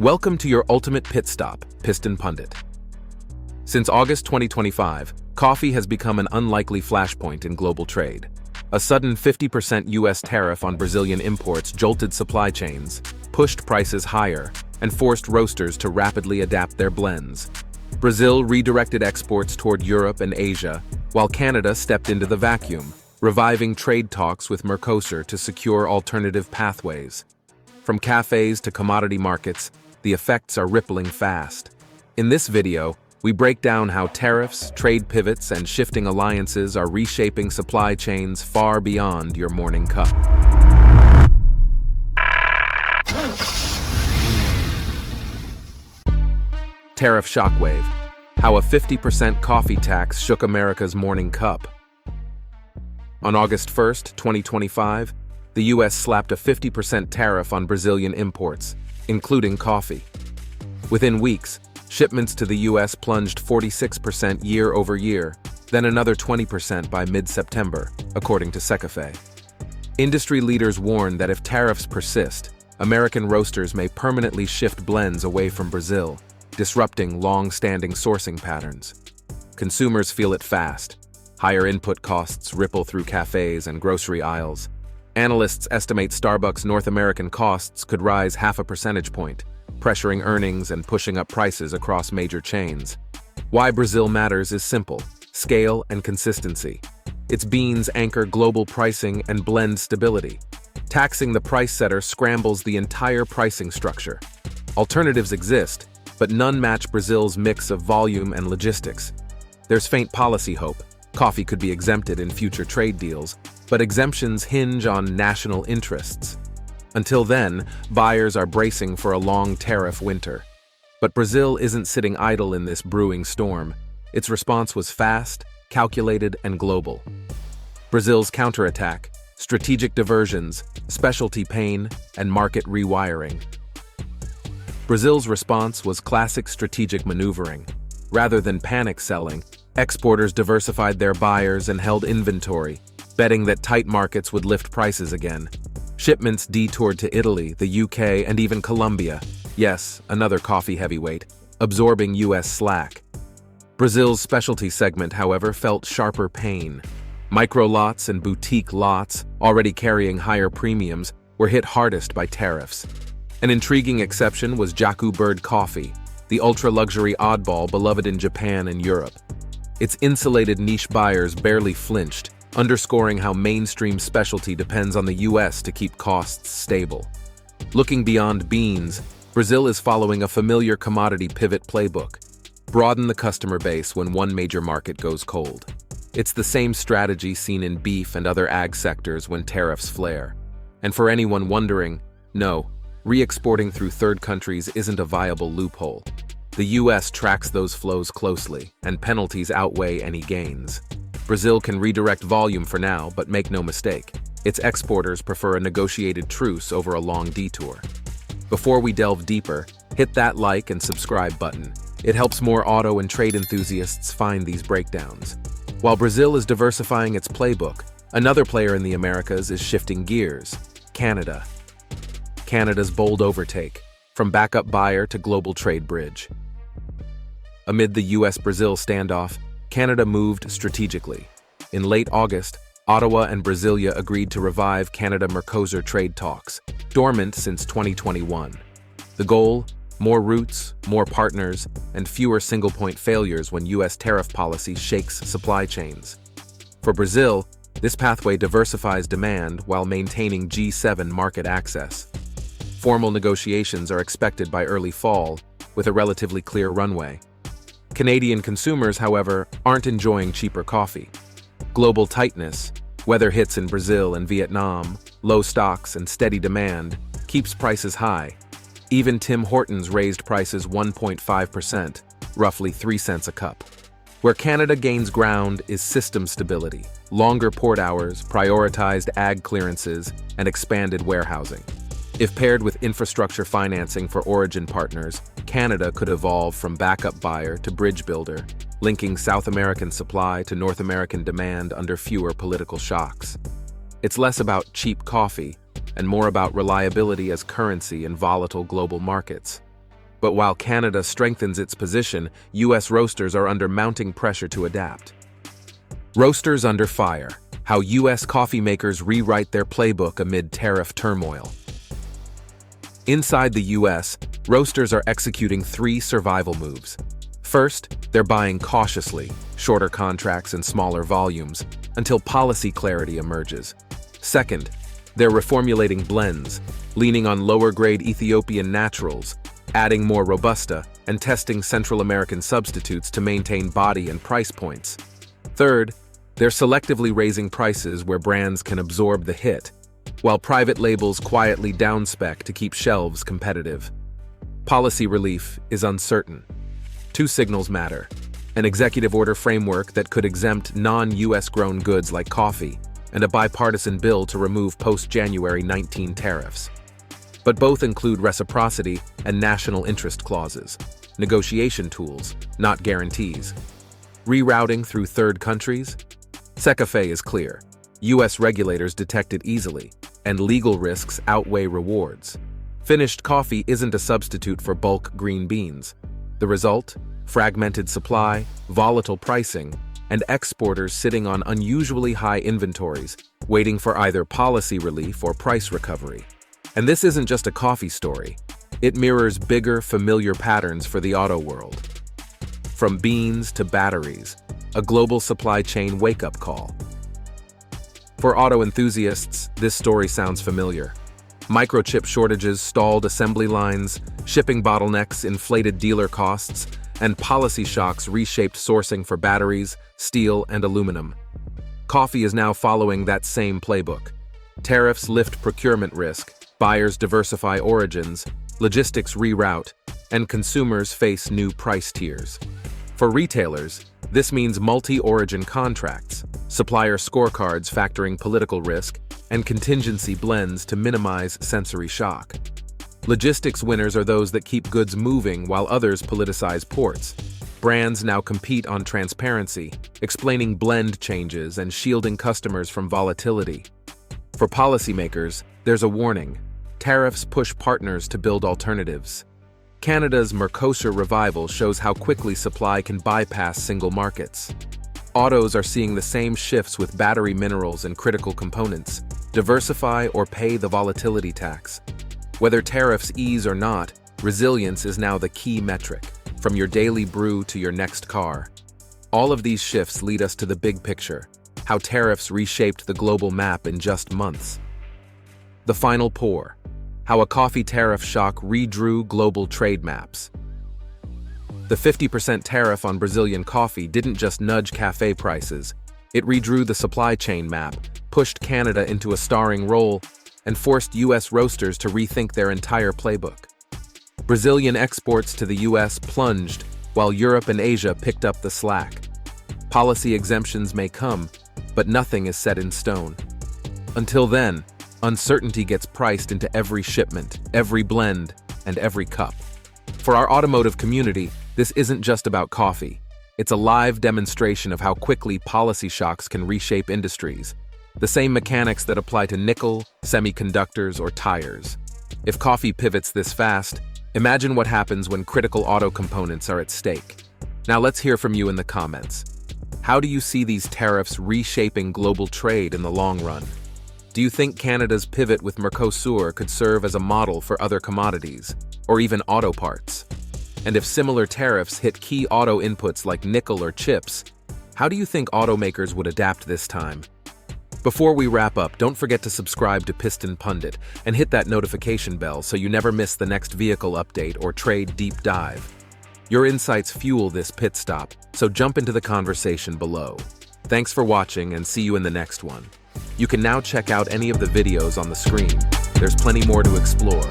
Welcome to your ultimate pit stop, Piston Pundit. Since August 2025, coffee has become an unlikely flashpoint in global trade. A sudden 50% US tariff on Brazilian imports jolted supply chains, pushed prices higher, and forced roasters to rapidly adapt their blends. Brazil redirected exports toward Europe and Asia, while Canada stepped into the vacuum, reviving trade talks with Mercosur to secure alternative pathways. From cafes to commodity markets, the effects are rippling fast. In this video, we break down how tariffs, trade pivots, and shifting alliances are reshaping supply chains far beyond your morning cup. Tariff Shockwave: how a 50% coffee tax shook America's morning cup. On August 1st, 2025, the US slapped a 50% tariff on Brazilian imports, including coffee. Within weeks, shipments to the US plunged 46% year over year, then another 20% by mid-September, according to Shockwave. Industry leaders warn that if tariffs persist, American roasters may permanently shift blends away from Brazil, disrupting long-standing sourcing patterns. Consumers feel it fast. Higher input costs ripple through cafes and grocery aisles. Analysts estimate Starbucks' North American costs could rise half a percentage point, pressuring earnings and pushing up prices across major chains. Why Brazil matters is simple: scale and consistency. Its beans anchor global pricing and blend stability. Taxing the price setter scrambles the entire pricing structure. Alternatives exist, but none match Brazil's mix of volume and logistics. There's faint policy hope. Coffee could be exempted in future trade deals, but exemptions hinge on national interests. Until then, buyers are bracing for a long tariff winter. But Brazil isn't sitting idle in this brewing storm. Its response was fast, calculated, and global. Brazil's counterattack: strategic diversions, specialty pain, and market rewiring. Brazil's response was classic strategic maneuvering. Rather than panic selling, exporters diversified their buyers and held inventory, betting that tight markets would lift prices again. Shipments detoured to Italy, the UK, and even Colombia. Yes, another coffee heavyweight, absorbing US slack. Brazil's specialty segment, however, felt sharper pain. Micro lots and boutique lots, already carrying higher premiums, were hit hardest by tariffs. An intriguing exception was Jacu Bird Coffee, the ultra-luxury oddball beloved in Japan and Europe. Its insulated niche buyers barely flinched, underscoring how mainstream specialty depends on the US to keep costs stable. Looking beyond beans, Brazil is following a familiar commodity pivot playbook: broaden the customer base when one major market goes cold. It's the same strategy seen in beef and other ag sectors when tariffs flare. And for anyone wondering, no, re-exporting through third countries isn't a viable loophole. The US tracks those flows closely, and penalties outweigh any gains. Brazil can redirect volume for now, but make no mistake, its exporters prefer a negotiated truce over a long detour. Before we delve deeper, hit that like and subscribe button. It helps more auto and trade enthusiasts find these breakdowns. While Brazil is diversifying its playbook, another player in the Americas is shifting gears: Canada. Canada's bold overtake, from backup buyer to global trade bridge. Amid the US-Brazil standoff, Canada moved strategically. In late August, Ottawa and Brasilia agreed to revive Canada-Mercosur trade talks, dormant since 2021. The goal: more routes, more partners, and fewer single-point failures when US tariff policy shakes supply chains. For Brazil, this pathway diversifies demand while maintaining G7 market access. Formal negotiations are expected by early fall, with a relatively clear runway. Canadian consumers, however, aren't enjoying cheaper coffee. Global tightness, weather hits in Brazil and Vietnam, low stocks, and steady demand keeps prices high. Even Tim Hortons raised prices 1.5%, roughly 3 cents a cup. Where Canada gains ground is system stability: longer port hours, prioritized ag clearances, and expanded warehousing. If paired with infrastructure financing for origin partners, Canada could evolve from backup buyer to bridge builder, linking South American supply to North American demand under fewer political shocks. It's less about cheap coffee and more about reliability as currency in volatile global markets. But while Canada strengthens its position, U.S. roasters are under mounting pressure to adapt. Roasters under fire: how U.S. coffee makers rewrite their playbook amid tariff turmoil. Inside the U.S., roasters are executing 3 survival moves. First, they're buying cautiously, shorter contracts and smaller volumes, until policy clarity emerges. Second, they're reformulating blends, leaning on lower-grade Ethiopian naturals, adding more Robusta, and testing Central American substitutes to maintain body and price points. Third, they're selectively raising prices where brands can absorb the hit, while private labels quietly downspec to keep shelves competitive. Policy relief is uncertain. 2 signals matter: an executive order framework that could exempt non-US grown goods like coffee, and a bipartisan bill to remove post-January 19 tariffs. But both include reciprocity and national interest clauses, negotiation tools, not guarantees. Rerouting through third countries? Secafé is clear. US regulators detect it easily, and legal risks outweigh rewards. Finished coffee isn't a substitute for bulk green beans. The result? Fragmented supply, volatile pricing, and exporters sitting on unusually high inventories, waiting for either policy relief or price recovery. And this isn't just a coffee story. It mirrors bigger, familiar patterns for the auto world. From beans to batteries, a global supply chain wake-up call. For auto enthusiasts, this story sounds familiar. Microchip shortages stalled assembly lines, shipping bottlenecks inflated dealer costs, and policy shocks reshaped sourcing for batteries, steel, and aluminum. Coffee is now following that same playbook. Tariffs lift procurement risk, buyers diversify origins, logistics reroute, and consumers face new price tiers. For retailers, this means multi-origin contracts, supplier scorecards factoring political risk, and contingency blends to minimize sensory shock. Logistics winners are those that keep goods moving while others politicize ports. Brands now compete on transparency, explaining blend changes and shielding customers from volatility. For policymakers, there's a warning. Tariffs push partners to build alternatives. Canada's Mercosur revival shows how quickly supply can bypass single markets. Autos are seeing the same shifts with battery minerals and critical components. Diversify or pay the volatility tax. Whether tariffs ease or not, resilience is now the key metric, from your daily brew to your next car. All of these shifts lead us to the big picture, how tariffs reshaped the global map in just months. The final pour, how a coffee tariff shock redrew global trade maps. The 50% tariff on Brazilian coffee didn't just nudge cafe prices, it redrew the supply chain map, pushed Canada into a starring role, and forced US roasters to rethink their entire playbook. Brazilian exports to the US plunged, while Europe and Asia picked up the slack. Policy exemptions may come, but nothing is set in stone. Until then, uncertainty gets priced into every shipment, every blend, and every cup. For our automotive community, this isn't just about coffee. It's a live demonstration of how quickly policy shocks can reshape industries. The same mechanics that apply to nickel, semiconductors, or tires. If coffee pivots this fast, imagine what happens when critical auto components are at stake. Now let's hear from you in the comments. How do you see these tariffs reshaping global trade in the long run? Do you think Canada's pivot with Mercosur could serve as a model for other commodities, or even auto parts? And if similar tariffs hit key auto inputs like nickel or chips, how do you think automakers would adapt this time? Before we wrap up, don't forget to subscribe to Piston Pundit and hit that notification bell so you never miss the next vehicle update or trade deep dive. Your insights fuel this pit stop, so jump into the conversation below. Thanks for watching and see you in the next one. You can now check out any of the videos on the screen. There's plenty more to explore.